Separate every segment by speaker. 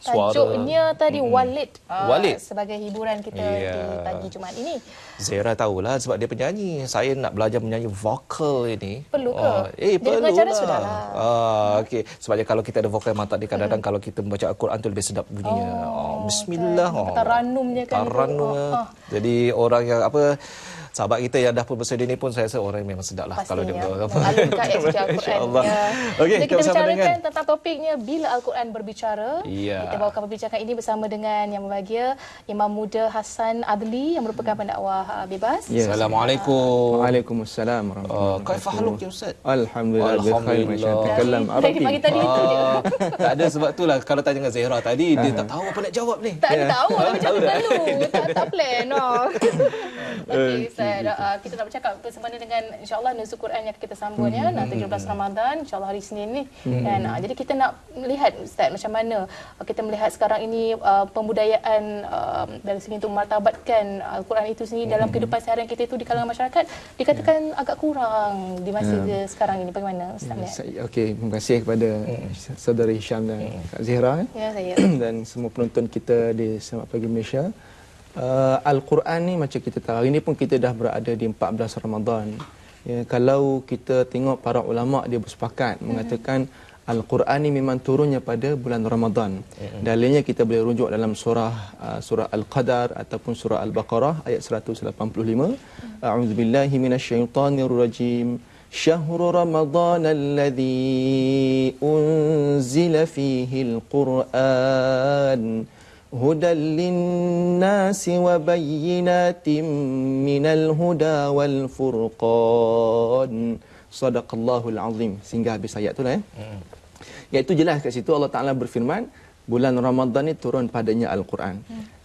Speaker 1: suara.
Speaker 2: Tajuknya tadi Walid.
Speaker 1: Walid.
Speaker 2: Sebagai hiburan kita di pagi Jumaat ini.
Speaker 1: Zaira tahulah sebab dia penyanyi. Saya nak belajar menyanyi vokal ini.
Speaker 2: Perlu ke? Jadi
Speaker 1: Perlu
Speaker 2: pengacara
Speaker 1: lah.
Speaker 2: sudahlah.
Speaker 1: Okey. Sebabnya kalau kita ada vokal mantap, kadang-kadang kalau kita membaca Al-Quran tu lebih sedap bunyinya. Bismillah.
Speaker 2: Taranumnya kan.
Speaker 1: Taranum. Jadi orang yang sahabat kita yang dah pun bersedia ni pun saya rasa orang memang sedap lah. Kalau dia
Speaker 2: alunkan eksekusi Al-Quran.
Speaker 1: Okey,
Speaker 2: kita bicarakan tentang topiknya bila Al-Quran berbicara.
Speaker 1: Ya.
Speaker 2: Kita bawakan perbincangan ini bersama dengan yang berbahagia Imam Muda Hassan Adli yang merupakan pendakwah bebas.
Speaker 1: Ya. Assalamualaikum.
Speaker 3: Waalaikumsalam warahmatullahi
Speaker 1: wabarakatuh. Kaifa haluk ya Ustaz?
Speaker 3: Alhamdulillah bikhair, masya-Allah. Takalam Arabi.
Speaker 2: Pagi tadi itu je.
Speaker 1: Tak ada, sebab itulah kalau tanya dengan Zahra tadi dia tak tahu apa nak jawab ni.
Speaker 2: Tak ada tahu macam tu selalu. Tak plan. Okey, kita nak bercakap bersama dengan insya-Allah nuzul Quran yang kita sambung ya, 17 Ramadan insya-Allah hari Isnin ni. Dan jadi kita nak melihat Ustaz macam mana kita melihat sekarang ini pembudayaan dari segi untuk martabatkan Al-Quran itu sendiri dalam kehidupan seharian kita itu di kalangan masyarakat dikatakan agak kurang di masa sekarang ini. Bagaimana Ustaz?
Speaker 3: Okey, terima kasih kepada saudara Hisham dan Kak Zahra
Speaker 2: ya, saya.
Speaker 3: dan semua penonton kita di Selamat Pagi Malaysia. Al-Quran ni macam kita tahu, hari ni pun kita dah berada di 14 Ramadan. Ya, kalau kita tengok para ulama dia bersepakat mengatakan Al-Quran ni memang turunnya pada bulan Ramadan. Dalilnya kita boleh rujuk dalam surah Al-Qadar ataupun surah Al-Baqarah ayat 185. A'udzubillahi minasyaitonirrajim. Syahrul Ramadan alladzi unzila fihi al-Quran hudan lin-nasi wa bayyinatin minal huda wal furqan. Sadaqallahul azim. Sehingga habis ayat tu lah ya. Iaitu jelas kat situ Allah Taala berfirman bulan Ramadan ni turun padanya Al-Quran.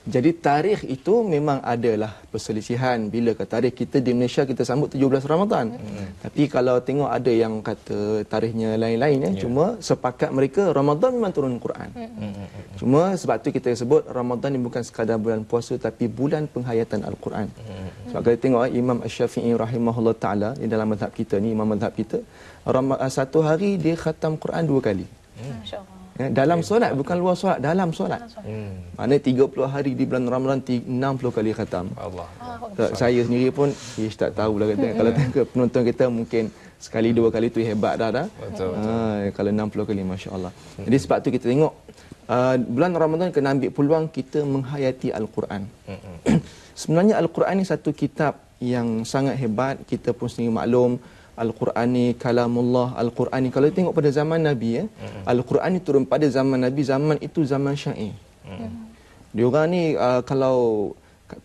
Speaker 3: Jadi tarikh itu memang adalah perselisihan bila ke tarikh kita di Malaysia kita sambut 17 Ramadan. Tapi kalau tengok ada yang kata tarikhnya lain-lain ya. Cuma sepakat mereka Ramadan memang turun Quran. Cuma sebab tu kita sebut Ramadan ni bukan sekadar bulan puasa tapi bulan penghayatan Al-Quran. Sebab kalau tengok Imam Asy-Syafi'i rahimahullah taala di dalam mazhab kita ni, imam mazhab kita, satu hari dia khatam Quran 2 kali. Masya-Allah. Ya, dalam solat, bukan luar solat, dalam solat. Maknanya 30 hari di bulan Ramadan 60 kali khatam. Allah. Saya sendiri pun tak tahulah kata. Kalau tengok penonton kita mungkin sekali 2 kali tu hebat dah. Betul. Kalau 60 kali masya-Allah. Jadi sebab tu kita tengok bulan Ramadan kena ambil peluang kita menghayati Al-Quran. Sebenarnya Al-Quran ni satu kitab yang sangat hebat, kita pun sendiri maklum. Al-Quran ni kalamullah. Al-Quran ni kalau tengok pada zaman Nabi ya, Al-Quran ni turun pada zaman Nabi, zaman itu zaman syair. Diorang ni kalau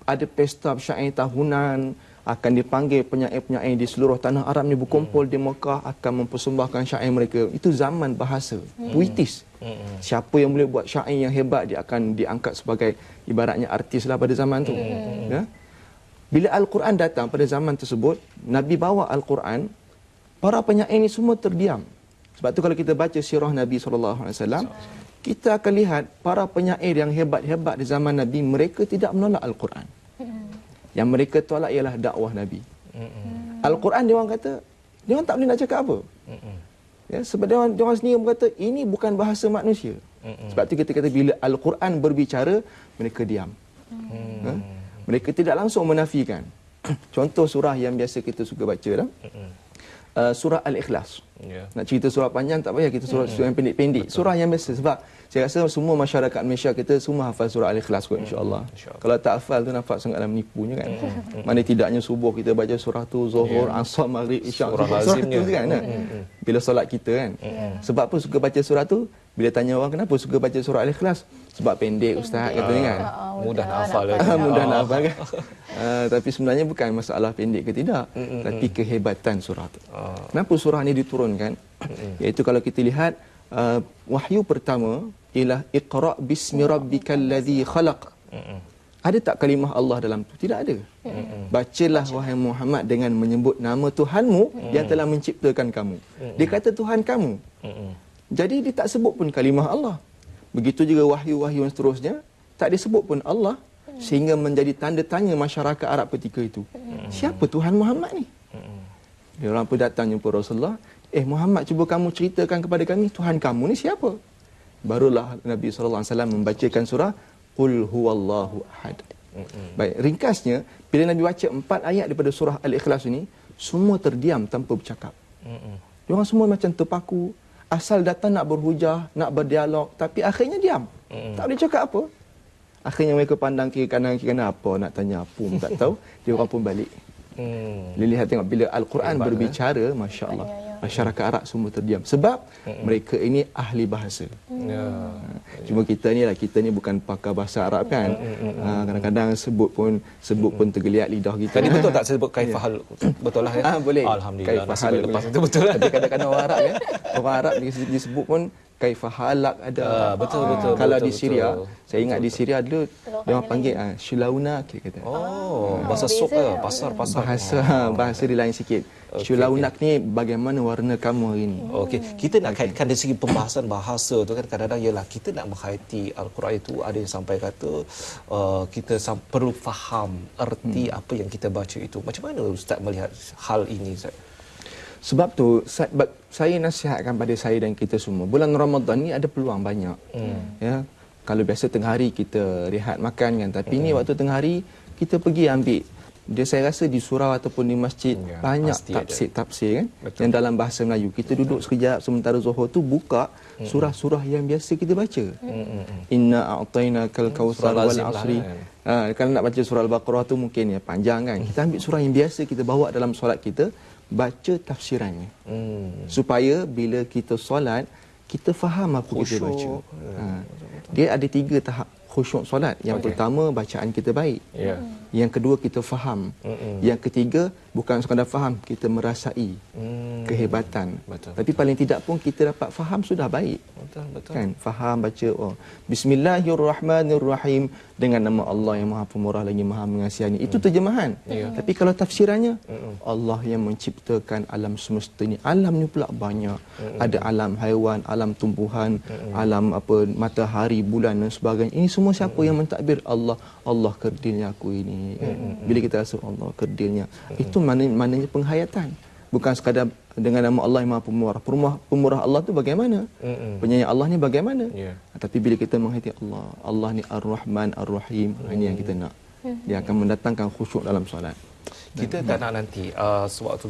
Speaker 3: ada pesta syair tahunan akan dipanggil penyair-penyair di seluruh tanah Arab ni berkumpul di Mekah akan mempersembahkan syair mereka. Itu zaman bahasa, puitis. Siapa yang boleh buat syair yang hebat dia akan diangkat sebagai ibaratnya artis lah pada zaman tu. Ya. Bila Al-Quran datang pada zaman tersebut, Nabi bawa Al-Quran, para penyair ini semua terdiam. Sebab tu kalau kita baca sirah Nabi SAW, kita akan lihat para penyair yang hebat-hebat di zaman Nabi, mereka tidak menolak Al-Quran. Yang mereka tolak ialah dakwah Nabi. Al-Quran dia orang kata, dia orang tak boleh nak cakap apa. Ya, sebab dia orang sendiri berkata, ini bukan bahasa manusia. Sebab tu kita kata bila Al-Quran berbicara, mereka diam. Mereka tidak langsung menafikan. Contoh surah yang biasa kita suka baca lah. Surah Al-Ikhlas. Nak cerita surah panjang tak payah, kita surah yang pendek-pendek. Surah yang biasa sebab saya rasa semua masyarakat Malaysia kita semua hafal surah Al-Ikhlas kot insya-Allah. Kalau tak hafal tu nampak sangatlah menipunya kan. Mana tidaknya subuh kita baca surah tu, Zuhur, Asar, Maghrib, Isyak, surah lazimnya tu kan. Bila solat kita kan. Sebab apa suka baca surah tu? Bila tanya orang kenapa suka baca surah Al-Ikhlas? Sebab pendek ustaz katanya kan.
Speaker 1: Mudah nak hafal
Speaker 3: mudah nak hafal kan. Tapi sebenarnya bukan masalah pendek ke tidak, tapi kehebatan surah tu. Kenapa surah ni diturunkan? Iaitu kalau kita lihat wahyu pertama ialah Iqra bismi rabbikal ladzi khalaq. Ada tak kalimah Allah dalam tu? Tidak ada. Bacalah wahai Muhammad dengan menyebut nama Tuhanmu yang telah menciptakan kamu. Dia kata Tuhan kamu. Jadi dia tak sebut pun kalimah Allah. Begitu juga wahyu-wahyu yang seterusnya tak disebut pun Allah, sehingga menjadi tanda tanya masyarakat Arab ketika itu. Siapa Tuhan Muhammad ni? Dia orang pun datang jumpa Rasulullah, Muhammad, cuba kamu ceritakan kepada kami Tuhan kamu ni siapa? barulah Nabi SAW membacakan surah Qul huwallahu ahad. Baik, ringkasnya, bila Nabi baca 4 ayat daripada surah Al-Ikhlas ini, semua terdiam tanpa bercakap. Diorang semua macam terpaku, asal datang nak berhujah, nak berdialog, tapi akhirnya diam. Tak boleh cakap apa. Akhirnya mereka pandang kiri kanan apa, nak tanya apa pun tak tahu. Dia orang pun balik. Lihat tengok bila Al-Quran berbicara, Masya Allah, masyarakat Arab semua terdiam. Sebab mereka ini ahli bahasa. Cuma kita ni bukan pakar bahasa Arab kan. Kadang-kadang sebut pun tergeliat lidah kita.
Speaker 1: Tadi betul tak saya sebut kaifahal? Betul lah ya?
Speaker 3: Boleh.
Speaker 1: Alhamdulillah.
Speaker 3: Kaifahal
Speaker 1: Lepas itu betul lah.
Speaker 3: Tapi kadang-kadang orang Arab kan, orang Arab disebut pun kaifahalak ada.
Speaker 1: Betul.
Speaker 3: Kalau
Speaker 1: betul,
Speaker 3: di Syria,
Speaker 1: betul.
Speaker 3: saya ingat di Syria dulu dia orang panggil Shulauna kata.
Speaker 1: Bahasa sok ke? Pasar.
Speaker 3: Bahasa dia lain sikit. Shulaunak ni bagaimana warna kamu hari ini.
Speaker 1: Okey, kita nak kaitkan dari segi pembahasan bahasa tu kan, kadang-kadang ialah kita nak menghayati Al-Quran itu, ada yang sampai kata kita perlu faham erti apa yang kita baca itu. Macam mana Ustaz melihat hal ini, Ustaz?
Speaker 3: Sebab tu saya nasihatkan pada saya dan kita semua, bulan Ramadan ni ada peluang banyak. Ya. Kalau biasa tengah hari kita rehat makan kan, tapi ni waktu tengah hari kita pergi ambil. Saya rasa di surau ataupun di masjid banyak tafsir kan. Betul. Yang dalam bahasa Melayu. Kita duduk sekejap sementara Zuhur tu buka surah-surah yang biasa kita baca. Inna a'tainakal kautsar wal asri. Kalau nak baca surah Al-Baqarah tu mungkin panjang kan. Kita ambil surah yang biasa kita bawa dalam solat kita, baca tafsirannya. Supaya bila kita solat, kita faham apa kita baca. Dia ada 3 tahap khusyuk solat. Yang pertama, bacaan kita baik. Yang kedua, kita faham. Yang ketiga, bukan sekadar faham, kita merasai kehebatan. Tapi paling tidak pun kita dapat faham sudah baik. Betul. Kan? Faham, baca, Bismillahirrahmanirrahim, dengan nama Allah yang Maha Pemurah lagi Maha Mengasihani. Itu terjemahan. Tapi kalau tafsirannya, Allah yang menciptakan alam semesta ni. Alam ni pula banyak. Ada alam haiwan, alam tumbuhan, alam matahari, bulan dan sebagainya. Ini semua siapa yang mentadbir? Allah kerdilnya aku ini. Bila kita rasa Allah kerdilnya, itu maknanya penghayatan. Bukan sekadar dengan nama Allah yang Maha Pemurah. Pemurah Allah tu bagaimana? Penyayang Allah ni bagaimana? Tapi bila kita menghayati Allah ni Ar-Rahman Ar-Rahim, ini yang kita nak. Dia akan mendatangkan khusyuk dalam solat.
Speaker 1: Kita tak nak nanti sewaktu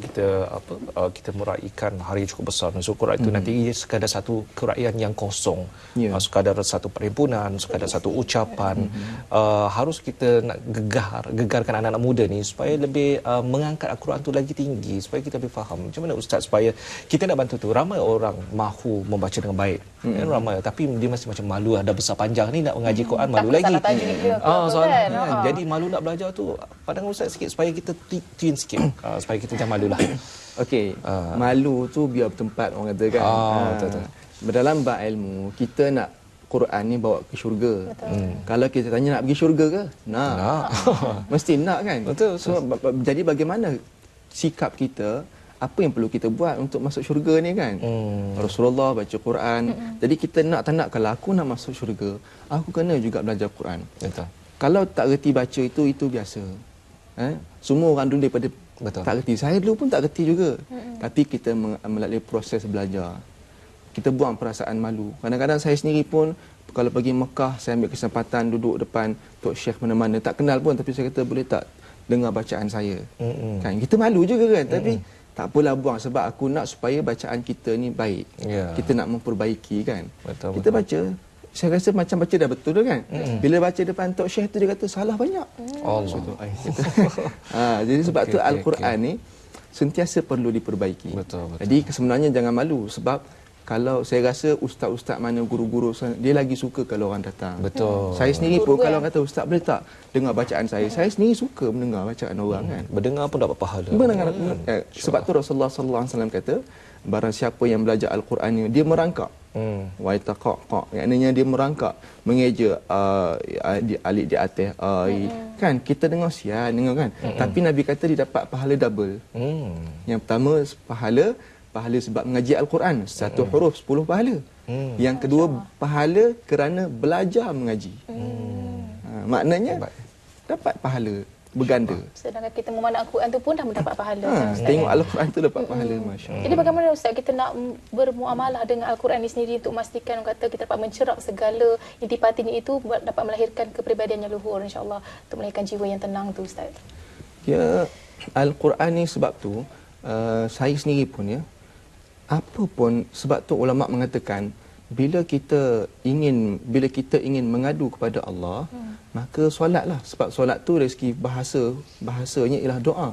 Speaker 1: kita meraihkan hari yang cukup besar Nuzul Quran itu nanti ia sekadar satu keraian yang kosong, sekadar satu perhimpunan, sekadar satu ucapan. Harus kita nak gegarkan anak-anak muda ni supaya lebih mengangkat Al-Quran tu lagi tinggi, supaya kita lebih faham. Macam mana Ustaz supaya kita nak bantu tu? Ramai orang mahu membaca dengan baik, ramai, tapi dia masih macam malu, dah besar panjang ni nak mengaji Quran, malu lagi. Jadi malu nak belajar tu. Pandangan Ustaz sikit supaya kita tune sikit, supaya kita jangan malulah.
Speaker 3: Okey, malu tu biar bertempat, orang kata kan.
Speaker 1: Betul.
Speaker 3: Dalam bab ilmu, kita nak Quran ni bawa ke syurga. Kalau kita tanya nak pergi syurga ke? Nak. Mesti nak kan?
Speaker 1: Betul.
Speaker 3: So, jadi bagaimana sikap kita, apa yang perlu kita buat untuk masuk syurga ni kan? Rasulullah baca Quran. Jadi kita nak tak nak, kalau aku nak masuk syurga, aku kena juga belajar Quran.
Speaker 1: Betul.
Speaker 3: Kalau tak reti baca itu biasa. Semua orang dulu daripada tak reti. Saya dulu pun tak reti juga. Tapi kita melalui proses belajar, kita buang perasaan malu. Kadang-kadang saya sendiri pun kalau pergi Mekah, saya ambil kesempatan duduk depan Tok Syekh mana-mana, tak kenal pun, tapi saya kata boleh tak dengar bacaan saya. Kan kita malu juga kan, tapi tak apalah, buang, sebab aku nak supaya bacaan kita ni baik. Kita nak memperbaiki kan. Kita baca, saya rasa macam baca dah betul tu kan. Bila baca depan Tok Syekh tu dia kata salah banyak. Jadi sebab tu Al-Quran ni sentiasa perlu diperbaiki.
Speaker 1: Betul.
Speaker 3: Jadi sebenarnya jangan malu, sebab kalau saya rasa ustaz-ustaz mana, guru-guru dia lagi suka kalau orang datang.
Speaker 1: Betul.
Speaker 3: Saya sendiri pun kalau kata ustaz boleh tak dengar bacaan saya sendiri suka mendengar bacaan orang kan.
Speaker 1: Berdengar pun dapat pahala.
Speaker 3: Sebab tu Rasulullah sallallahu alaihi wasallam kata, barang siapa yang belajar Al-Quran ni dia merangkak. Wa yataqqa, maknanya dia merangkak, mengeja di alif di atas kan kita dengar sian dengar kan. Tapi Nabi kata dia dapat pahala double. Yang pertama pahala sebab mengaji Al-Quran, satu huruf 10 pahala. Yang kedua pahala kerana belajar mengaji. Maknanya dapat pahala. berganda.
Speaker 2: Sedangkan kita memandang Al-Quran tu pun dah mendapat pahala.
Speaker 3: Tengok Al-Quran tu dapat pahala, masya-Allah.
Speaker 2: Jadi bagaimana Ustaz kita nak bermuamalah dengan Al-Quran ini sendiri untuk memastikan kata kita dapat mencerap segala intipatinya itu dapat melahirkan kepribadian yang luhur, insya-Allah, untuk melahirkan jiwa yang tenang tu, Ustaz.
Speaker 3: Ya, Al-Quran ni sebab tu saya sendiri pun ya, apa pun sebab tu ulama mengatakan bila kita ingin mengadu kepada Allah, maka solatlah, sebab solat tu dari segi bahasanya ialah doa.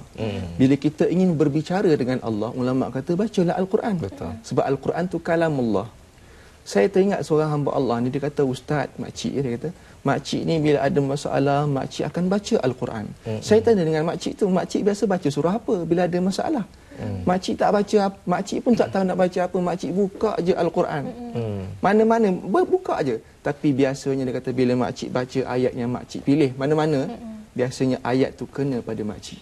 Speaker 3: Bila kita ingin berbicara dengan Allah, ulama kata bacalah Al-Quran.
Speaker 1: Betul.
Speaker 3: Sebab Al-Quran tu kalamullah. Saya teringat seorang hamba Allah ni, dia kata, ustaz, makcik dia kata, makcik ni bila ada masalah, makcik akan baca Al-Quran. Saya tanya dengan makcik tu, makcik biasa baca surah apa bila ada masalah? Makcik tak baca, makcik pun tak tahu nak baca apa, makcik buka je Al-Quran. Mana-mana buka aje. Tapi biasanya dia kata bila makcik baca ayat yang makcik pilih mana-mana, biasanya ayat tu kena pada makcik.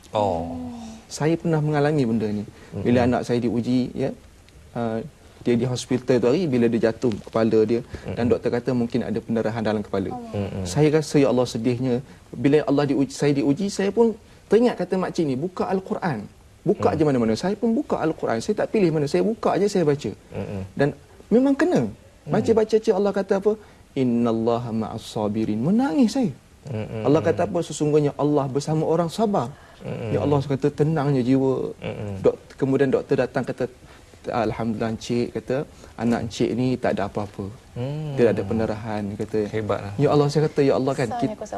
Speaker 3: Saya pernah mengalami benda ni. Bila anak saya diuji, ya, dia di hospital tu hari, bila dia jatuh kepala dia dan doktor kata mungkin ada pendarahan dalam kepala. Saya rasa ya Allah sedihnya. Bila Allah diuji, saya pun teringat kata makcik ni, buka Al-Quran. Buka aja mana-mana. Saya pun buka Al-Quran. Saya tak pilih mana. Saya buka aja, saya baca. Dan memang kena. Baca-baca Allah kata apa? Innallaha ma'as sabirin. Menangis saya. Allah kata apa? Sesungguhnya Allah bersama orang sabar. Ya Allah kata tenangnya jiwa. Kemudian doktor datang kata, alhamdulillah encik, kata anak encik ni tak ada apa-apa. Dia ada pendarahan, kata.
Speaker 1: Hebatlah.
Speaker 3: Ya Allah, saya kata ya Allah kan,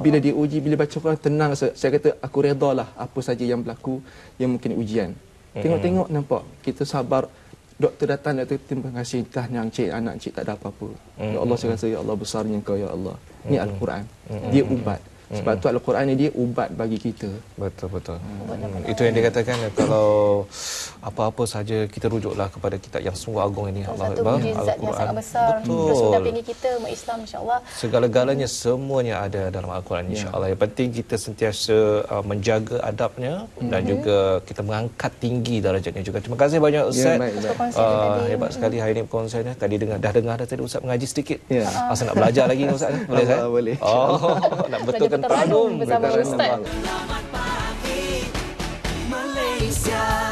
Speaker 3: bila diuji, bila baca Quran tenang, saya kata aku redalah apa saja yang berlaku, yang mungkin ujian. Tengok nampak kita sabar. Doktor datang, doktor terima kasih, tahniah encik, anak encik tak ada apa-apa. Ya Allah, saya rasa ya Allah besarnya Engkau ya Allah. Ini Al-Quran. Dia ubat. Sebab tu Al-Quran ni dia ubat bagi kita.
Speaker 1: Betul. Itu yang dikatakan, kalau apa-apa saja kita rujuklah kepada kitab yang sungguh agung ini, Allah
Speaker 2: Satu
Speaker 1: Akbar,
Speaker 2: mukjizat yang sangat besar.
Speaker 1: Betul.
Speaker 2: Terus mendampingi kita umat Islam, insya-Allah.
Speaker 1: Segala-galanya semuanya ada dalam Al-Quran, insya-Allah. Yang penting kita sentiasa menjaga adabnya dan juga kita mengangkat tinggi darjatnya juga. Terima kasih banyak Ustaz. Hebat sekali hari ini perkongsiannya. Tadi dah dengar tadi Ustaz mengaji sedikit. Asal nak belajar lagi Ustaz. Boleh Ustaz?
Speaker 3: Boleh.
Speaker 1: Nak betulkan
Speaker 2: Tertanum bersama Ustaz.
Speaker 4: Selamat pagi Malaysia.